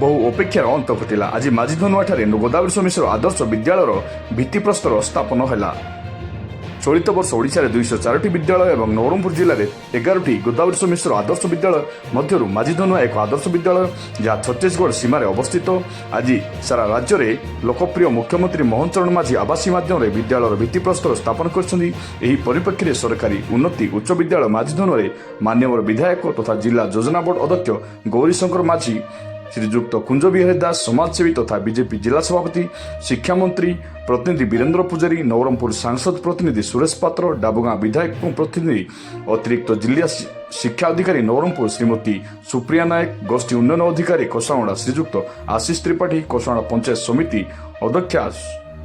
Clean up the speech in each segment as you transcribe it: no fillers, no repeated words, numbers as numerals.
बहु अपेक्षार अंत घटिला। आज माझीधनुआठारे गोदावरी मिश्र आदर्श विद्यालयर भित्तिप्रस्तर स्थापन है। चलित वर्ष ओडिशा रे 204टी विद्यालय और नवरंगपुर जिले में 11टी गोदावरी मिश्र आदर्श विद्यालय मध्य माझीधनुआ एक आदर्श विद्यालय जहाँ छत्तीसगढ़ सीमार अवस्थित। आज सारा राज्य में लोकप्रिय मुख्यमंत्री मोहन चरण माझी आवासीय माध्यम विद्यालय भित्तिप्रस्तर स्थापन कर परिप्रेक्षी में सरकारी उन्नति उच्च विद्यालय माझीधनुआ मान्यवर विधायक तथा जिला योजना बोर्ड अध्यक्ष गौरीशंकर माझी, श्रीजुक्त कुंज बिहारी दास समाजसेवी तथा बीजेपी जिला सभापति, शिक्षा मंत्री प्रतिनिधि वीरेंद्र पुजारी, नवरंगपुर सांसद प्रतिनिधि सुरेश पात्र, डाबुगां विधायक प्रतिनिधि अतिरिक्त जिला शिक्षा अधिकारी नवरंगपुर श्रीमती सुप्रिया नायक, गोष्ठी उन्नयन अधिकारी कोसावड़ा श्रीजुक्त आशीष त्रिपाठी, कोसावड़ा पंचायत समिति अध्यक्षा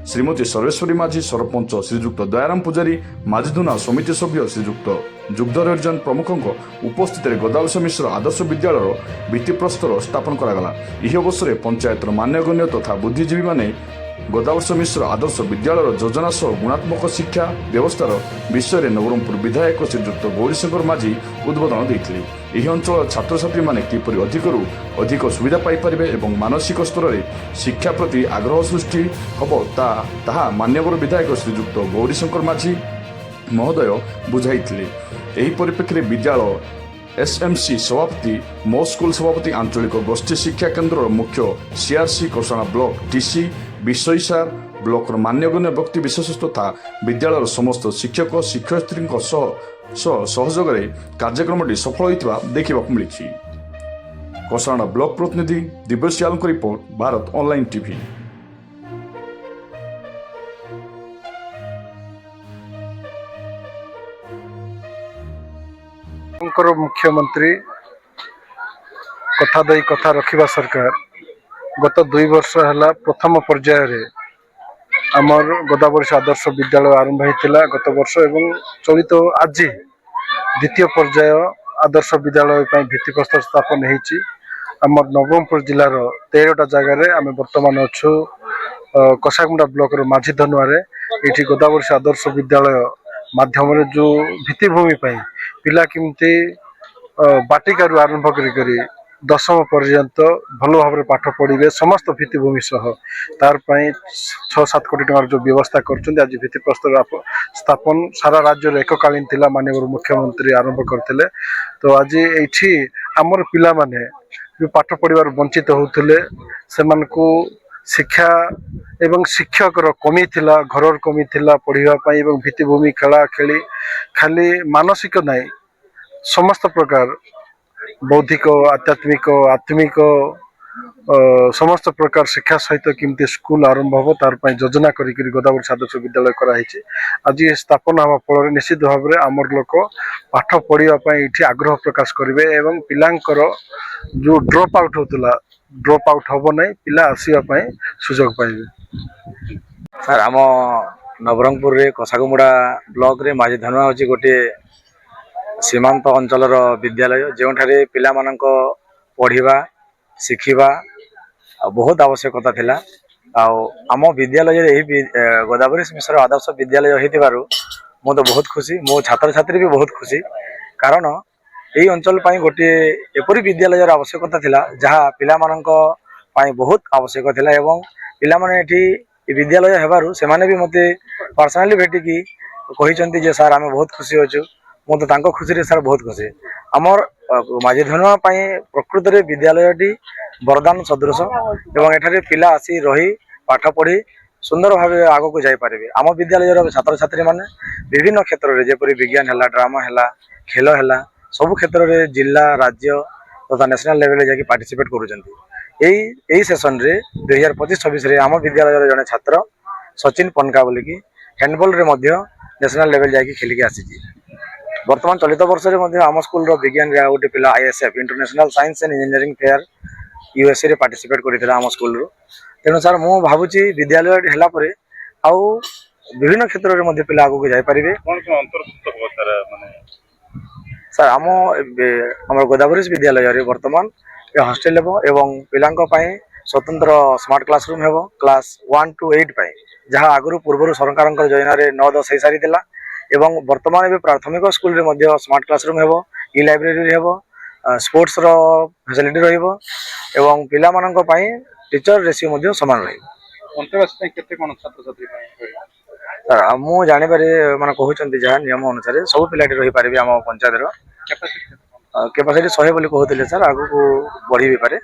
श्रीमती सर्वेश्वरी माझी, सरपंच श्रीजुक्त दयाराम पुजारी, माझीधनुआ समिति सभ्य श्रीजुक्त जुगधर हरिजन प्रमुख उपस्थित गोदावरी मिश्र आदर्श विद्यालय भित्तिप्रस्तर स्थापन करागला। यह अवसर पंचायतर मान्यगण्य तथा बुद्धिजीवी माने गोदावरी मिश्र आदर्श विद्यालय योजना सह गुणात्मक शिक्षा व्यवस्थार विषय में नवरंगपुर विधायक श्रीजुक्त गौरीशंकर माझी उद्बोधन देते। यह अंचल छात्र छात्री माने किपरि अधिक सुविधा पाइपारे और मानसिक स्तर में शिक्षा प्रति आग्रह सृष्टि हम ताहा मान्यवर विधायक श्रीजुक्त गौरीशंकर माझी महोदय बुझाई। यही परिप्रेक्षी में विद्यालय एसएमसी सभापति, मो स्कूल सभापति, आंचलिक गोष्ठी शिक्षा केन्द्र मुख्य सीआरसी कोसाणा ब्लॉक टीसी विषय सार ब्लॉक मान्यगण्य व्यक्ति विशेष तथा विद्यालय समस्त शिक्षक शिक्षयित्री सहयोग कार्यक्रम सफल होता देखा मिली। कोसाणा ब्लॉक प्रतिनिधि दिव्यश्री आलम रिपोर्ट, भारत ऑनलाइन टीवी। मुख्यमंत्री कथा दई कथा रखिबा सरकार गत 2 वर्ष है प्रथम पर्यायर आमर गोदावरी आदर्श विद्यालय आरंभ होता गत वर्ष एवं चलित आज द्वितीय पर्याय आदर्श विद्यालय भित्तिप्रस्तर स्थापन होती। आमर नवरंगपुर जिलार 13टा जगह आम बर्तमान अच्छु कसागुंडा ब्लॉक माझीधनुआ ये गोदावरी आदर्श विद्यालय माध्यम जो भित्तिभूमि पिला किमती बाटिका आरंभ करी 10वीं पर्यंत भल भाव पाठ पढ़े समस्त भित्तिभूमि सह तार 6-7 कोटी टकर जो व्यवस्था कर आज भित्तिप्रस्तर स्थापन सारा राज्य में एककालीन थिला माननीय मुख्यमंत्री आरंभ करते। तो आज ये आमर पिला माने जो पाठ पढ़ार वंचित होते से शिक्षा एवं शिक्षक कमी थिला, घर कमी थिला पढ़ाई एवं भित्तिभूमि खेला खेली खाली मानसिक नाई समस्त प्रकार बौद्धिक आध्यात्मिक आत्मिक समस्त प्रकार शिक्षा सहित किमती स्कूल आरंभ हो तार योजना करी गोदावरी आदर्श विद्यालय कराई। आज स्थापना हवा फल निश्चित भाव में आमर लोक पाठ पढ़ाई ये आग्रह प्रकाश करेंगे एवं पिलांकर जो ड्रॉप आउट होता ड्रॉप आउट हम ना पिला आसवाई सुजोग पाइबे। सर आम नवरंगपुर रे कसागुमुड़ा ब्लॉक रे माझीधनुआ होची गोटे सीमांत अंचलर विद्यालय जो पिला मानक पढ़िबा शिखिबा बहुत आवश्यकता थिला। आम विद्यालय यही गोदावरी मिश्र आदर्श विद्यालय होइतिबारु मो तो बहुत खुशी, मो छात्र छात्री भी बहुत खुशी, कारण यही अंचल गोटे एपरी विद्यालय आवश्यकता थिला जहाँ पिला मानक बहुत आवश्यक थिला एवं पिला माने एठी विद्यालय हेबारु से माने भी मते पर्सनली भेटिकी कहिसंती जे सर आमे बहुत खुशी होछु। मो तो तांको खुशी रे सर बहुत खुशी। आमर माझीधनुआ प्रकृत रे विद्यालयटी वरदान सदृश एवं एठारे पिला आसी रही पाठ पढ़ी सुंदर भाव आग को जाई पारिबे। आम विद्यालय छात्र छात्री माने विभिन्न क्षेत्र में जेपरी विज्ञान है, ड्रामा है, खेल है, सब क्षेत्र में जिला राज्य तथा नेशनल लेवल जाकि पार्टिसिपेट करुँच। सेसन रे 2025-26 रे आम विद्यालय जड़े छात्र सचिन पनका बोलिकी हैंडबॉल रे मध्य नेशनल लेवल जाकि खेलिकी आसी। वर्तमान चलित वर्ष में आम स्कूल विज्ञान रे गोटे पिला ISF international science and engineering fair USA रे पार्टिसिपेट करथिला आम स्कूल रो। तेणु सर मु भावुची विद्यालय हैला परे आउ विभिन्न क्षेत्र में पिला आगू को जाई परिबे। सर आम गोदावरी विद्यालय रे वर्तमान हॉस्टेल एवं पिलांक स्वतंत्र स्मार्ट क्लासरूम हेबो क्लास 1 to 8 जहाँ आगु पूर्व सरकार योजना 9-10 हो सारी एवं वर्तमान प्राथमिक स्कूल रे मध्य स्मार्ट क्लासरूम हेबो, ई लाइब्रेरी हेबो, ସ୍ପୋର୍ଟସର ଫ୍ୟାସିଲିଟି ରହିବ ଏବଂ ପିଲାମାନଙ୍କ ପାଇଁ ଟିଚର ରେସିଓ ମଧ୍ୟ ସମାନ ରହିବ। ଅନ୍ତର୍ବାସ ପାଇଁ କେତେ କ'ଣ ଛାତ୍ରଛାତ୍ରୀ ପାଇଁ ରହିବ? ମୁଁ ଜାଣିବାରେ ମାନେ କହୁଛନ୍ତି ଯାହା ନିୟମ ଅନୁସାରେ ସବୁ ପିଲାଟି ରହିପାରିବେ ଆମ ପଞ୍ଚାୟତର। Capacity କେତେ କ'ଣ? କେପାସିଟି 100 ବୋଲି କହୁଥିଲେ ସାର୍, ଆଗକୁ ବଢି ବି ପାରେ।